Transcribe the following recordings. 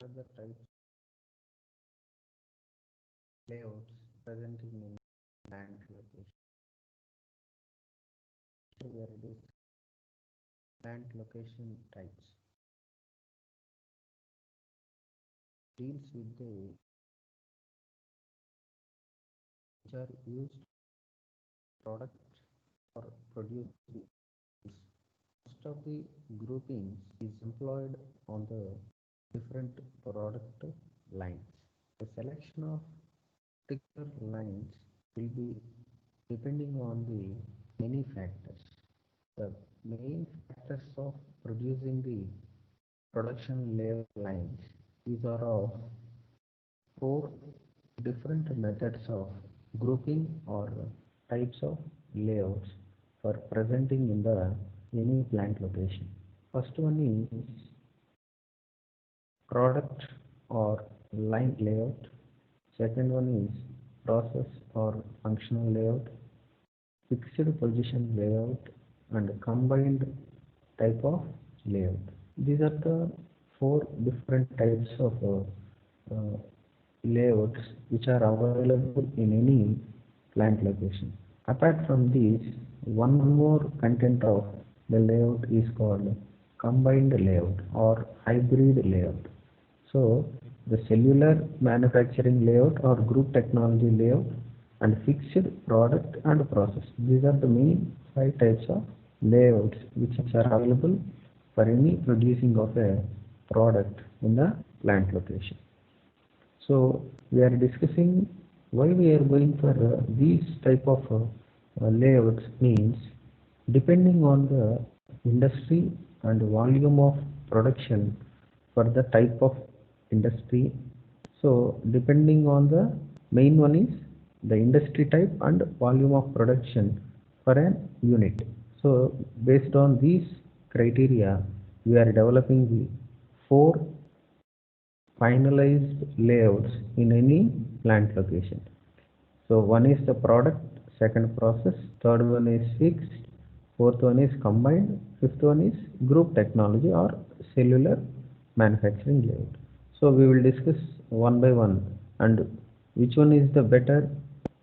are the types layouts presenting in plant location. Here it is plant location types. Deals with the which are used products or produced. Most of the groupings is employed on the different product lines. The selection of particular lines will be depending on the many factors. The main factors of producing the production layer lines, these are of four different methods of grouping or types of layouts for presenting in the any plant location. First one is product or line layout. Second one is process or functional layout, fixed position layout, and combined type of layout. These are the four different types of layouts which are available in any plant location. Apart from these, one more content of the layout is called combined layout or hybrid layout. So the cellular manufacturing layout or group technology layout and fixed product and process. These are the main five types of layouts which are available for any producing of a product in the plant location. So we are discussing why we are going for these type of layouts means depending on the industry and volume of production for the type of industry. So depending on the main one is the industry type and volume of production for an unit. So based on these criteria, we are developing the four finalized layouts in any plant location. So one is the product, second process, third one is fixed, fourth one is combined, fifth one is group technology or cellular manufacturing layout. So we will discuss one by one and which one is the better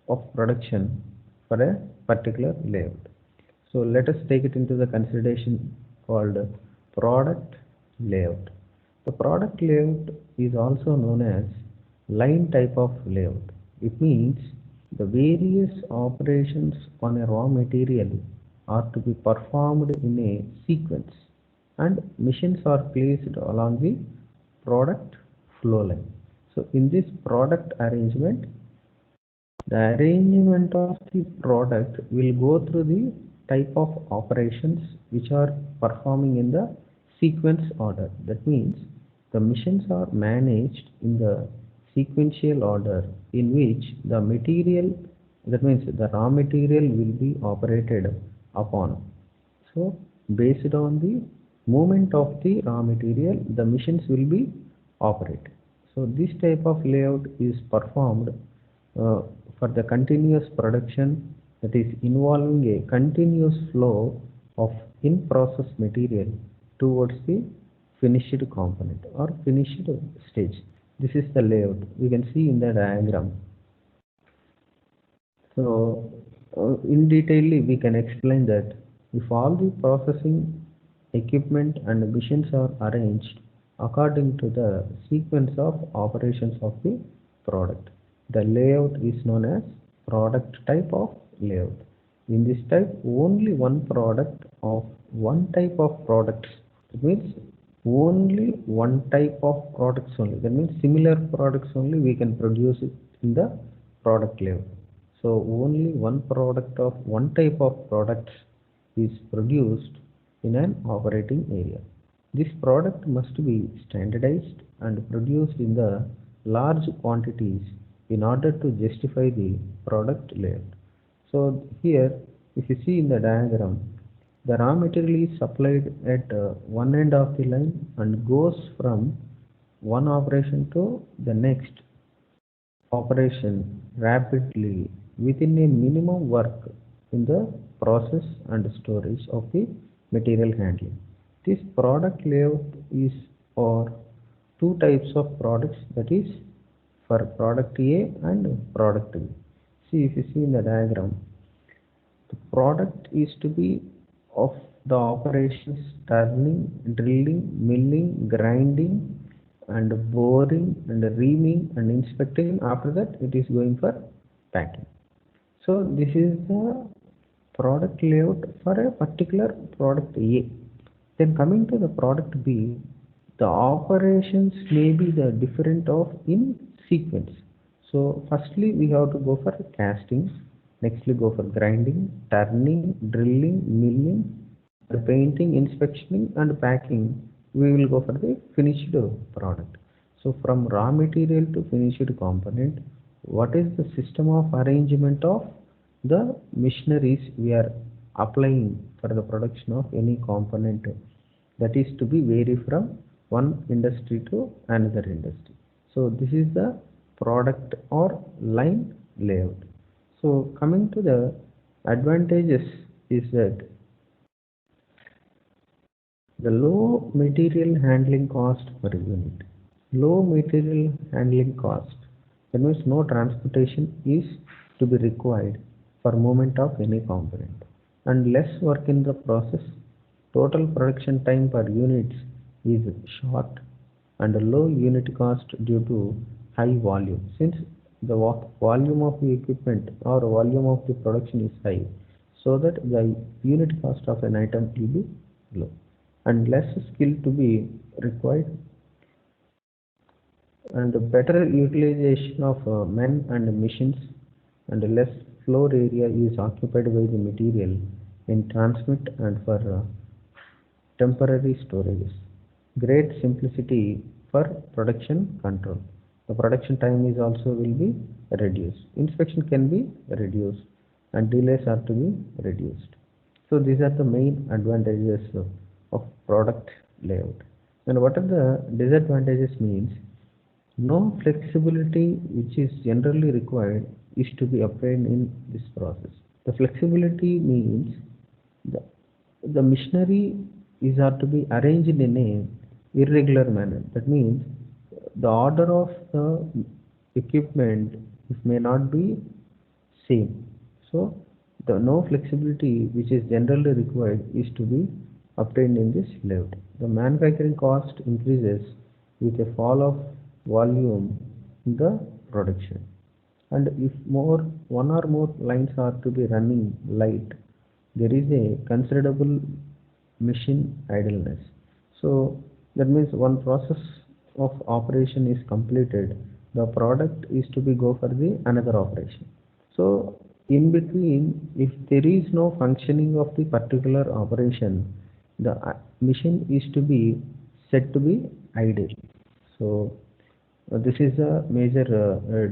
of production for a particular layout. So let us take it into the consideration called product layout. The product layout is also known as line type of layout. It means the various operations on a raw material are to be performed in a sequence and machines are placed along the product flow line. So in this product arrangement, the arrangement of the product will go through the type of operations which are performing in the sequence order. That means the machines are managed in the sequential order in which the material, that means the raw material will be operated upon. So based on the movement of the raw material, the machines will be operated. So this type of layout is performed for the continuous production, that is involving a continuous flow of in-process material towards the finished component or finished stage. This is the layout we can see in the diagram. So in detail we can explain that if all the processing equipment and machines are arranged according to the sequence of operations of the product, the layout is known as product type of layout. In this type, only one product of one type of products. It means only one type of products only. That means similar products only we can produce it in the product layout. So only one product of one type of products is produced in an operating area. This product must be standardized and produced in the large quantities in order to justify the product layout. So here, if you see in the diagram, the raw material is supplied at one end of the line and goes from one operation to the next operation rapidly within a minimum work in the process and storage of the material handling. This product layout is or two types of products, that is for product A and product B. See, if you see in the diagram, the product is to be of the operations turning, drilling, milling, grinding, and boring, and reaming, and inspecting. After that, it is going for packing. So this is the product layout for a particular product A. Then coming to the product B, the operations may be the different of in sequence. So firstly we have to go for casting, next we go for grinding, turning, drilling, milling, and painting, inspectioning, and packing. We will go for the finished product. So from raw material to finished component, what is the system of arrangement of the machineries we are applying for the production of any component, that is to be vary from one industry to another industry. So this is the product or line layout. So coming to the advantages is that the low material handling cost per unit. Low material handling cost. That means no transportation is to be required for movement of any component, and less work in the process. Total production time per unit is short, and low unit cost due to high volume. Since the volume of the equipment or volume of the production is high, so that the unit cost of an item will be low, and less skill to be required, and better utilization of men and machines, and less floor area is occupied by the material in transmit and for temporary storages. Great simplicity for production control. The production time is also will be reduced. Inspection can be reduced, and delays are to be reduced. So these are the main advantages of product layout. And what are the disadvantages means? No flexibility which is generally required is to be obtained in this process. The flexibility means the machinery is are to be arranged in a irregular manner. That means the order of the equipment may not be same. So the no flexibility which is generally required is to be obtained in this layout. The manufacturing cost increases with a fall of volume in the production, and if one or more lines are to be running light, there is a considerable machine idleness. So that means one process of operation is completed, the product is to be go for the another operation. So in between, if there is no functioning of the particular operation, the machine is to be said to be idle. So this is a major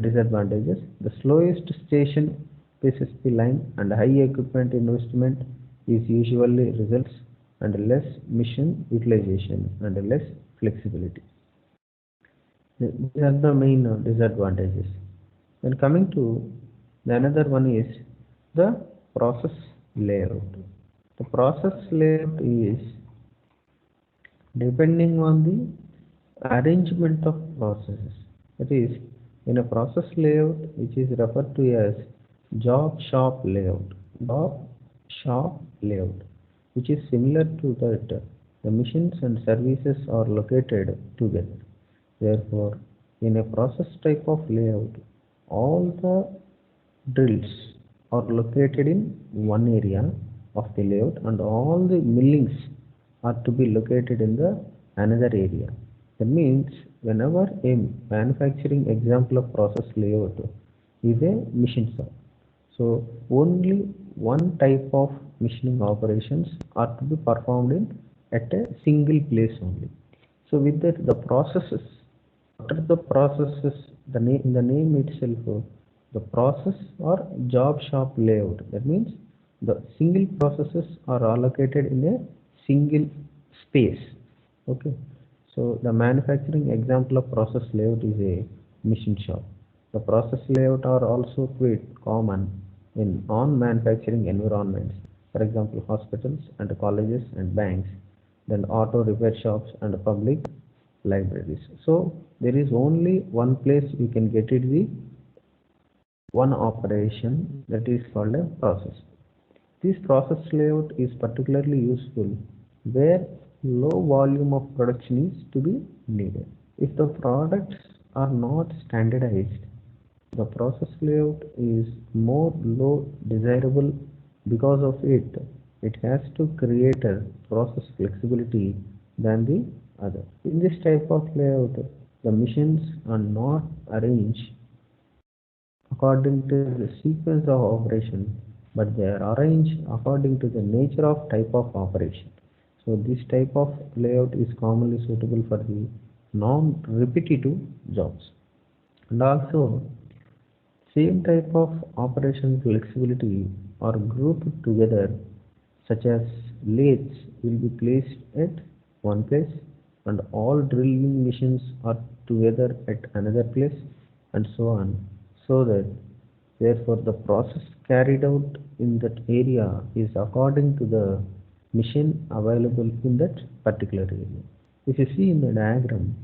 disadvantages. The slowest station PSSP line and high equipment investment is usually results and less machine utilization and less flexibility. These are the main disadvantages. Then coming to the another one is the process layout. The process layout is depending on the arrangement of processes. That is, in a process layout which is referred to as job shop layout, job shop layout, which is similar to that the machines and services are located together. Therefore, in a process type of layout, all the drills are located in one area of the layout, and all the millings are to be located in the another area. That means whenever a manufacturing example of process layout is a machine shop, so only one type of machining operations are to be performed in at a single place only. So with that, the processes, what are the processes? The name itself, the process or job shop layout. That means the single processes are allocated in a single space. Okay. So the manufacturing example of process layout is a machine shop. The process layout are also quite common in non-manufacturing environments. For example, hospitals and colleges and banks, then auto repair shops and public libraries. So there is only one place you can get it, the one operation, that is called a process. This process layout is particularly useful where low volume of production is to be needed. If the products are not standardized, the process layout is more low desirable. Because of it, it has to create a process flexibility than the other. In this type of layout, the machines are not arranged according to the sequence of operation, but they are arranged according to the nature of type of operation. So this type of layout is commonly suitable for the non-repetitive jobs. And also, same type of operation flexibility are grouped together, such as lathes will be placed at one place and all drilling machines are together at another place, and so on, so that therefore the process carried out in that area is according to the machine available in that particular area. If you see in the diagram,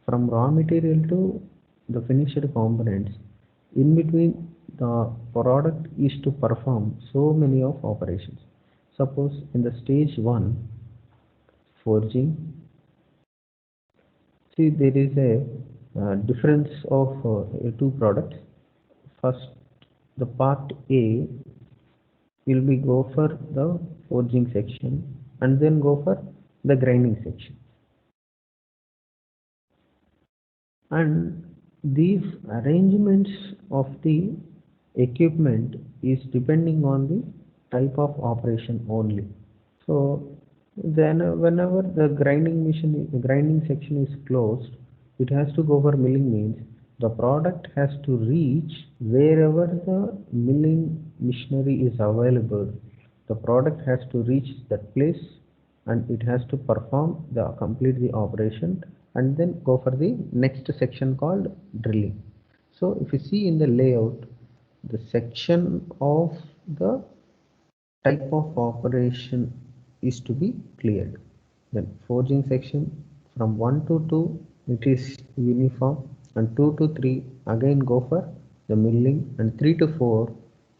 from raw material to the finished components, in between the product is to perform so many of operations. Suppose in the stage 1, forging, see there is a difference of two products. First, the part A will be go for the forging section and then go for the grinding section. And these arrangements of the equipment is depending on the type of operation only. So then whenever the grinding section is closed, it has to go for milling, means the product has to reach wherever the milling machinery is available. The product has to reach that place and it has to perform the complete the operation and then go for the next section called drilling. So if you see in the layout, the section of the type of operation is to be cleared. Then forging section from 1 to 2 it is uniform, and 2 to 3 again go for the milling, and 3 to 4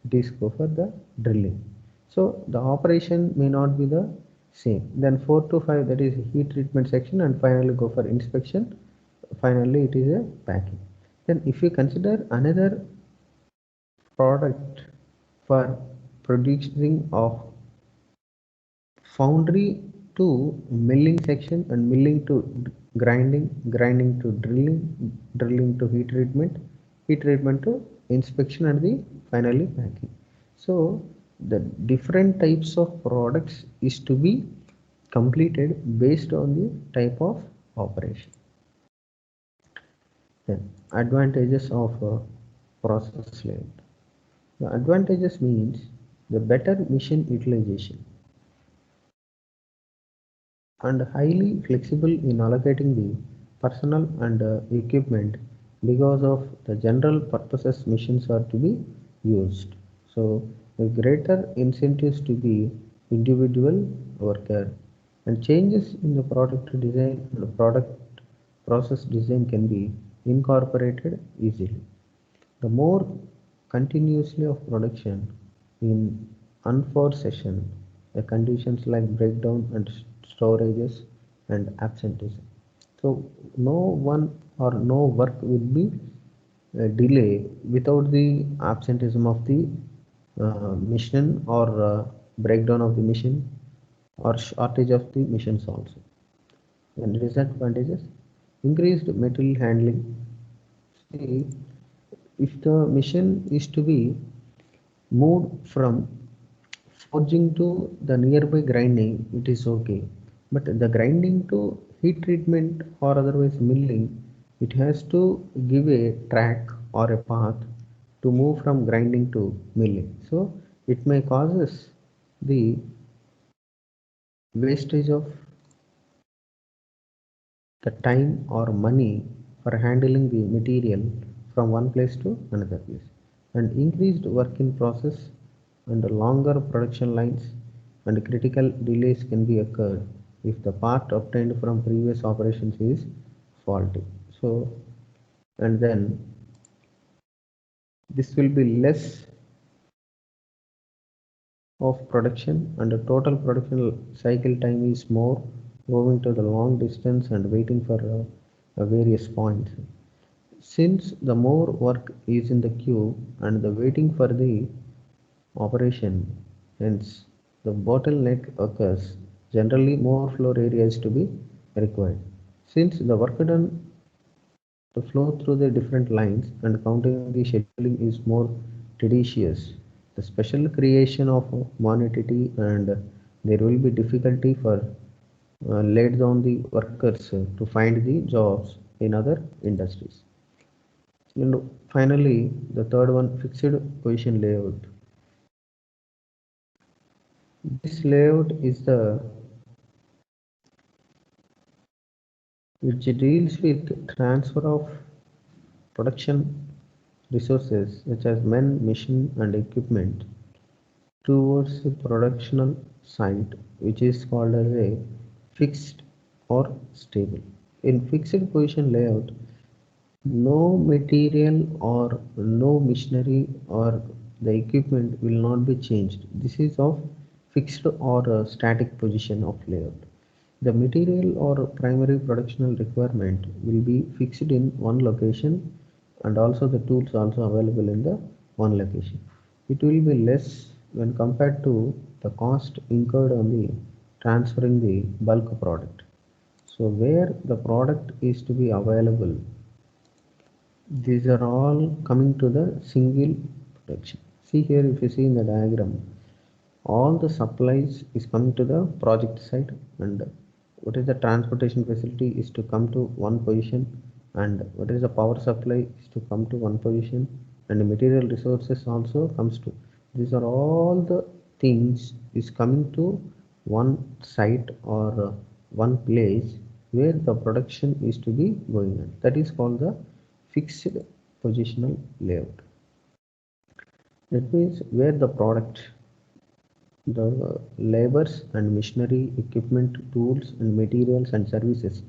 it is go for the drilling. So the operation may not be the same. Then 4 to 5 that is heat treatment section, and finally go for inspection. Finally it is a packing. Then if you consider another product for producing of foundry to milling section, and milling to grinding, grinding to drilling, drilling to heat treatment, heat treatment to inspection, and the finally packing. So the different types of products is to be completed based on the type of operation. Then advantages of process layout. The advantages means the better machine utilization and highly flexible in allocating the personnel and equipment because of the general purposes machines are to be used. So the greater incentives to be individual worker, and changes in the product design and product process design can be incorporated easily. The more continuously of production in unforced session, the conditions like breakdown and storages and absenteeism. So no one or no work will be delay without the absenteeism of the machine, or breakdown of the machine, or shortage of the machines also. And disadvantages: increased material handling. See, if the machine is to be moved from forging to the nearby grinding, it is okay. But the grinding to heat treatment or otherwise milling, it has to give a track or a path to move from grinding to milling. So it may causes the wastage of the time or money for handling the material from one place to another place, and increased work in process and longer production lines, and critical delays can be occurred if the part obtained from previous operations is faulty. So, and then this will be less of production, and the total production cycle time is more, moving to the long distance and waiting for various points. Since the more work is in the queue and the waiting for the operation, hence the bottleneck occurs. Generally, more floor area is to be required. Since the work done to flow through the different lines and counting the scheduling is more tedious. The special creation of monetity, and there will be difficulty for laid down the workers to find the jobs in other industries. And finally, the third one, fixed position layout. This layout is the which deals with transfer of production resources such as men, machine, and equipment towards a productional site, which is called as a fixed or stable. In fixed position layout, no material or no machinery or the equipment will not be changed. This is of fixed or static position of layout. The material or primary productional requirement will be fixed in one location, and also the tools also available in the one location. It will be less when compared to the cost incurred on the transferring the bulk product. So where the product is to be available, these are all coming to the single production. See here, if you see in the diagram, all the supplies is coming to the project site, and what is the transportation facility is to come to one position, and what is the power supply is to come to one position, and the material resources also comes to. These are all the things is coming to one site or one place where the production is to be going on. That is called the fixed positional layout. That means where the product, the labors and machinery, equipment, tools and materials and services,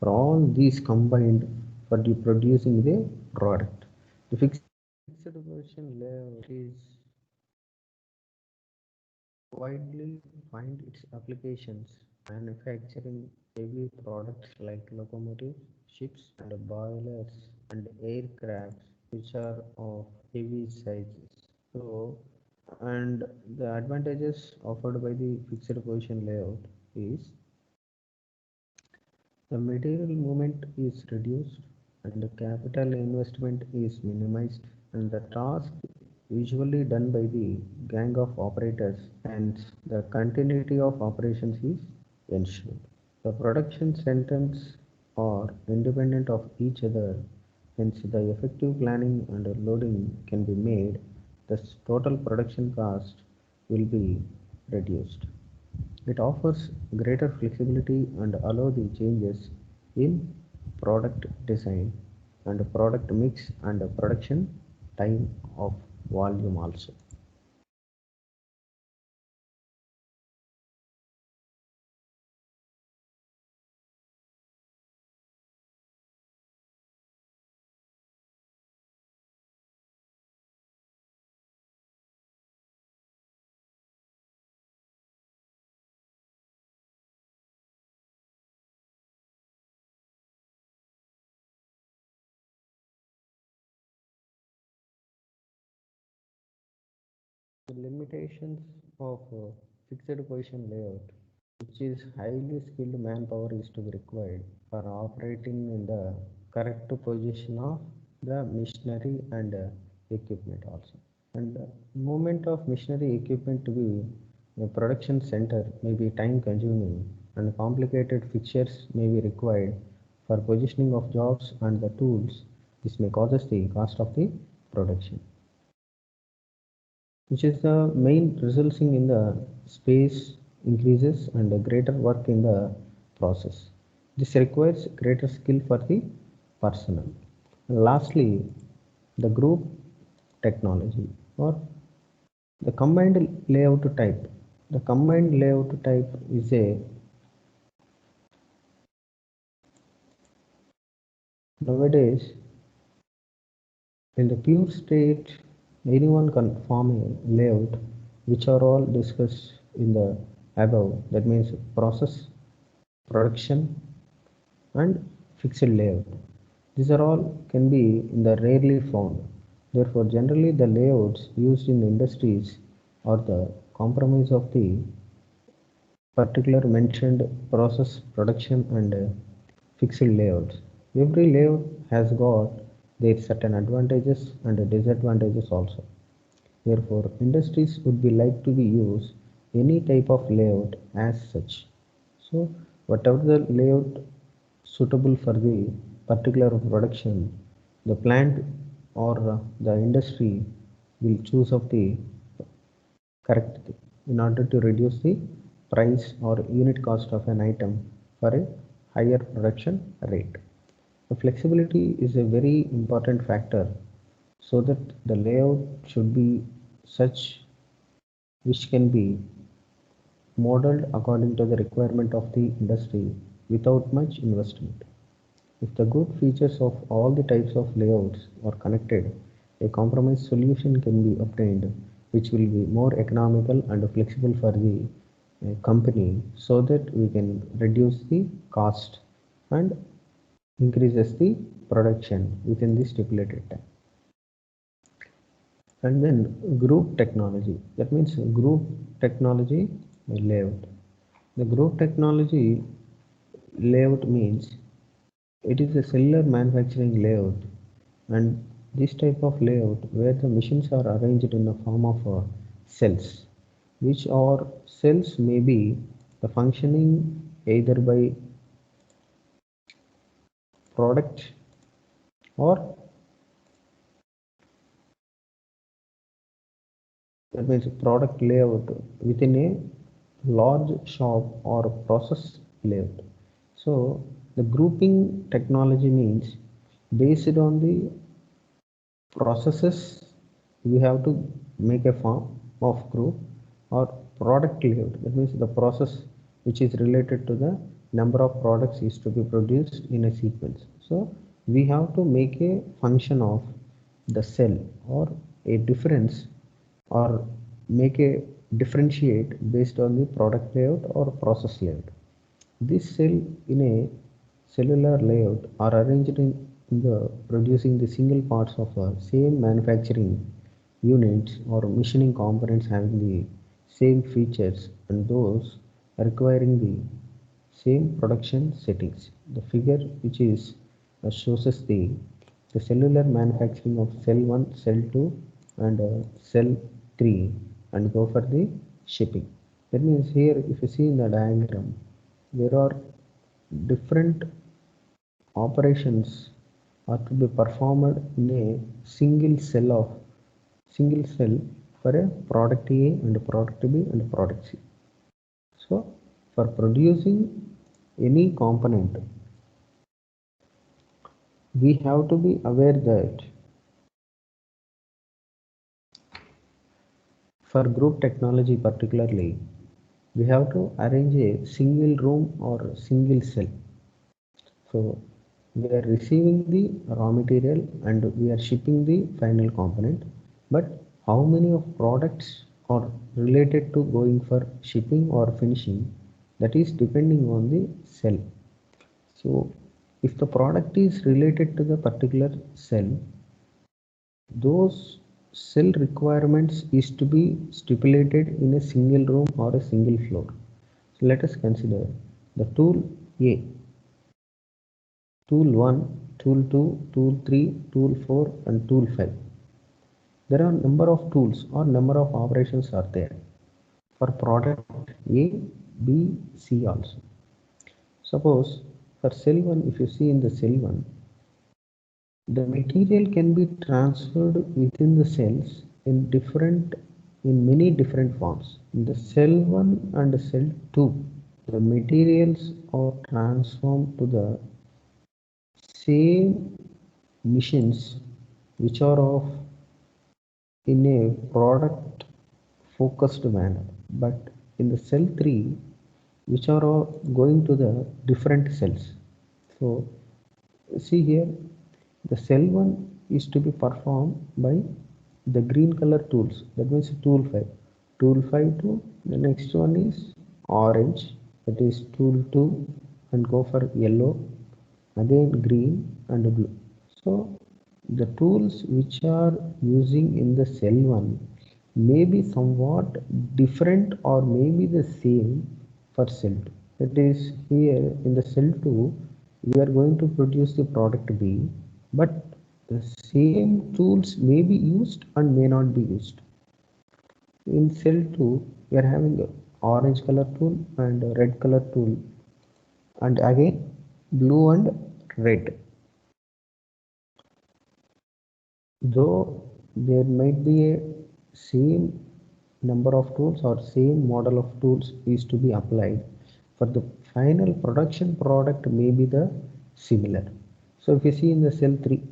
for all these combined for the producing the product. The fixed position layout is widely find its applications manufacturing heavy products like locomotives, ships and boilers and aircrafts which are of heavy sizes. So, and the advantages offered by the fixed position layout is the material movement is reduced and the capital investment is minimized, and the task usually done by the gang of operators, and the continuity of operations is ensured. The production centers are independent of each other, hence the effective planning and loading can be made, thus total production cost will be reduced. It offers greater flexibility and allow the changes in product design and product mix and production time of volume also. The limitations of fixed position layout, which is highly skilled manpower is to be required for operating in the correct position of the machinery and equipment also. And movement of machinery equipment to be a production center may be time consuming, and complicated fixtures may be required for positioning of jobs and the tools. This may causes the cost of the production, which is the main resulting in the space increases and the greater work in the process. This requires greater skill for the personnel. And lastly, the group technology or the combined layout type. The combined layout type is a Nowadays, in the pure state, anyone can form a layout, which are all discussed in the above. That means process, production, and fixed layout. These are all can be in the rarely found. Therefore, generally the layouts used in the industries are the compromise of the particular mentioned process, production, and fixed layouts. Every layout has got their certain advantages and disadvantages also. Therefore, industries would be like to be use any type of layout as such. So, whatever the layout suitable for the particular production, the plant or the industry will choose of the correct thing in order to reduce the price or unit cost of an item for a higher production rate. The flexibility is a very important factor so that the layout should be such which can be modeled according to the requirement of the industry without much investment. If the good features of all the types of layouts are connected, a compromise solution can be obtained which will be more economical and flexible for the company so that we can reduce the cost and increases the production within the stipulated time. And then group technology, that means group technology layout. The group technology layout means it is a cellular manufacturing layout, and this type of layout where the machines are arranged in the form of cells, which are cells may be the functioning either by product or that means product layout within a large shop or process layout. So the grouping technology means based on the processes we have to make a form of group or product layout. That means the process which is related to the number of products is to be produced in a sequence. So we have to make a function of the cell or a difference or make a differentiate based on the product layout or process layout. This cell in a cellular layout are arranged in the producing the single parts of a same manufacturing units or machining components having the same features and those requiring the same production settings. The figure which is shows us the cellular manufacturing of cell 1, cell 2 and cell 3 and go for the shipping. That means here if you see in the diagram there are different operations are to be performed in a single cell for a product A and product B and product C. So for producing any component we have to be aware that for group technology particularly we have to arrange a single room or single cell. So we are receiving the raw material and we are shipping the final component, but how many of products are related to going for shipping or finishing, that is depending on the cell. So if the product is related to the particular cell, those cell requirements is to be stipulated in a single room or a single floor. So let us consider the tool A, tool 1, tool 2, tool 3, tool 4 and tool 5. There are number of tools or number of operations are there for product A, B, C also. Suppose for cell 1, if you see in the cell 1, the material can be transferred within the cells in many different forms. In the cell 1 and cell 2, the materials are transformed to the same machines which are of in a product focused manner, but in the cell 3 which are all going to the different cells. So see here The cell 1 is to be performed by the green color tools, that means tool 5. Tool 5 to the next one is orange, that is tool 2, and go for yellow, again green and blue. So the tools which are using in the cell 1 may be somewhat different or maybe the same for cell 2. That is, here in the cell 2 we are going to produce the product B, but the same tools may be used and may not be used. In cell 2 we are having a orange color tool and a red color tool, and again blue and red. Though there might be a same number of tools or same model of tools is to be applied, for the final production product may be the similar. So if you see in the cell 3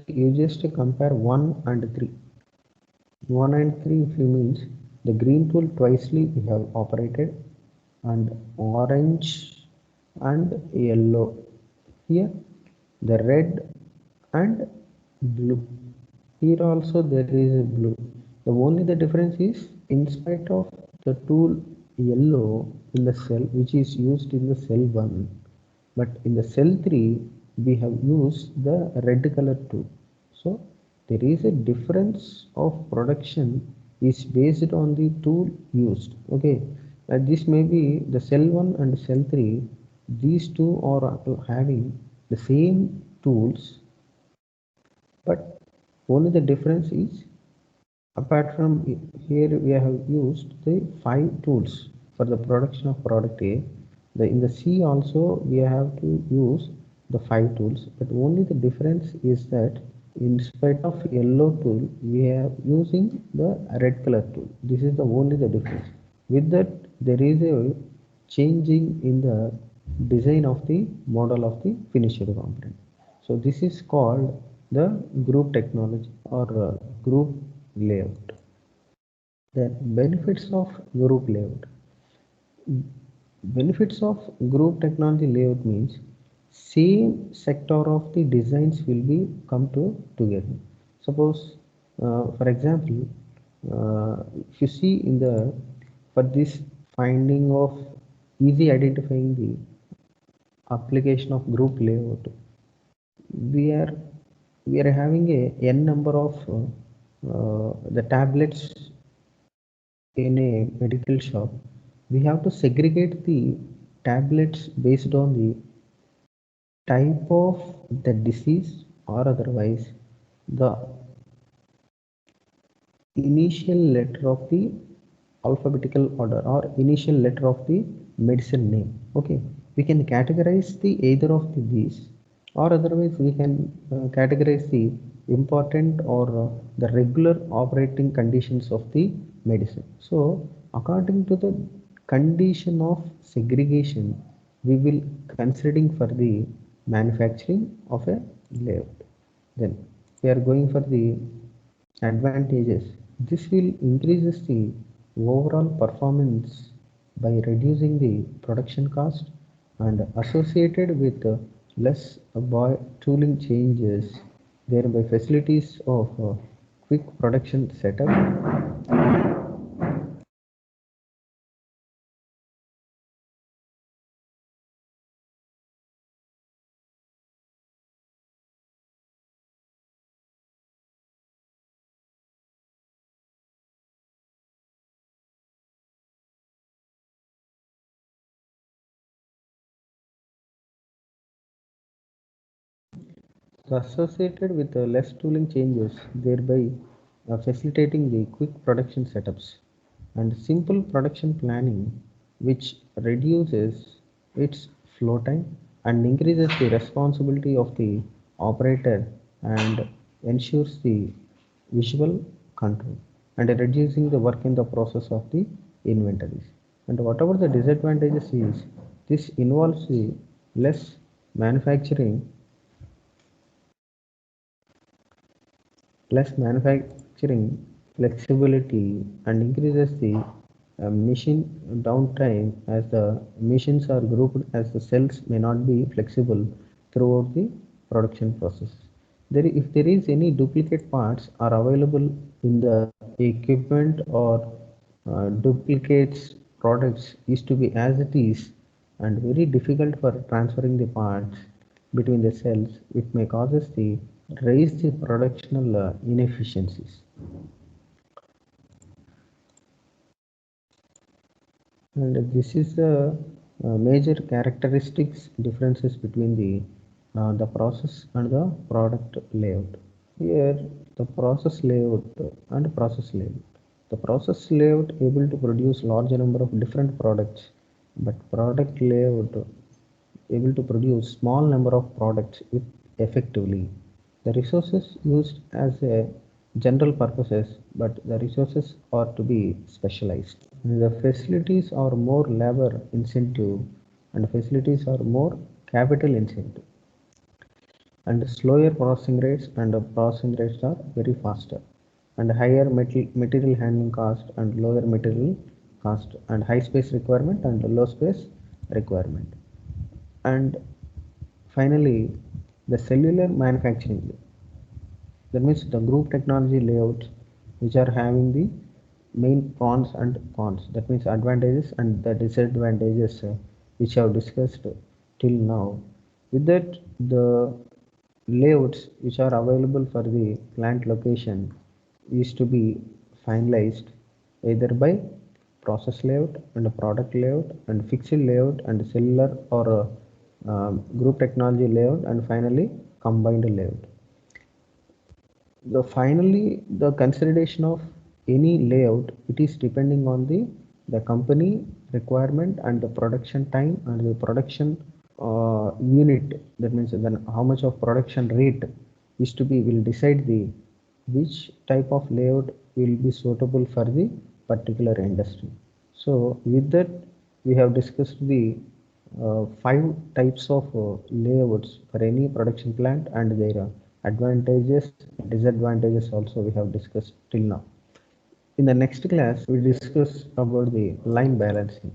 you just compare 1 and 3. 1 and 3 if you means the green tool twicely we have operated, and orange and yellow here, the red and blue. Here also there is a blue. The only the difference is, in spite of the tool yellow in the cell which is used in the cell 1, but in the cell 3 we have used the red color tool. So there is a difference of production is based on the tool used. Okay, this may be the cell 1 and cell 3. These two are having the same tools, but only the difference is, apart from here we have used the 5 tools for the production of product A. In the C also we have to use the 5 tools, but only the difference is that in spite of yellow tool we are using the red color tool. This is the only the difference. With that there is a changing in the design of the model of the finished component. So this is called the group technology or group layout. The benefits of group layout. Benefits of group technology layout means same sector of the designs will be come together. Suppose, for example, if you see in the, for this finding of easy identifying the application of group layout, we are having a n number of the tablets in a medical shop. We have to segregate the tablets based on the type of the disease, or otherwise the initial letter of the alphabetical order or initial letter of the medicine name. Okay, we can categorize the either of these, or otherwise we can categorize the important or the regular operating conditions of the medicine. So according to the condition of segregation we will considering for the manufacturing of a layout. Then we are going for the advantages. This will increases the overall performance by reducing the production cost, and associated with less tooling changes, thereby facilities of quick production setup. So associated with less tooling changes, thereby facilitating the quick production setups, and simple production planning, which reduces its flow time and increases the responsibility of the operator, and ensures the visual control, and reducing the work in the process of the inventories. And whatever the disadvantages is, this involves the less manufacturing manufacturing flexibility, and increases the machine downtime, as the machines are grouped as the cells may not be flexible throughout the production process. If there is any duplicate parts are available in the equipment or duplicates products is to be as it is and very difficult for transferring the parts between the cells, it may causes the raise the productional inefficiencies. And this is the major characteristics differences between the process and the product layout. Here the process layout and process layout. The process layout able to produce larger number of different products, but product layout able to produce small number of products effectively. The resources used as a general purposes, but the resources are to be specialized. The facilities are more labor incentive and facilities are more capital incentive. And slower processing rates and processing rates are very faster and higher material handling cost and lower material cost and high space requirement and low space requirement. And finally, the cellular manufacturing, that means the group technology layouts which are having the main pros and cons, that means advantages and the disadvantages which I have discussed till now. With that, the layouts which are available for the plant location is to be finalized either by process layout and product layout and fixed layout and cellular or group technology layout and finally combined layout. The consideration of any layout, it is depending on the company requirement and the production time and the production unit, that means then how much of production rate is to be will decide the which type of layout will be suitable for the particular industry. So with that we have discussed the 5 types of layouts for any production plant and their advantages and disadvantages also we have discussed till now. In the next class we discuss about the line balancing.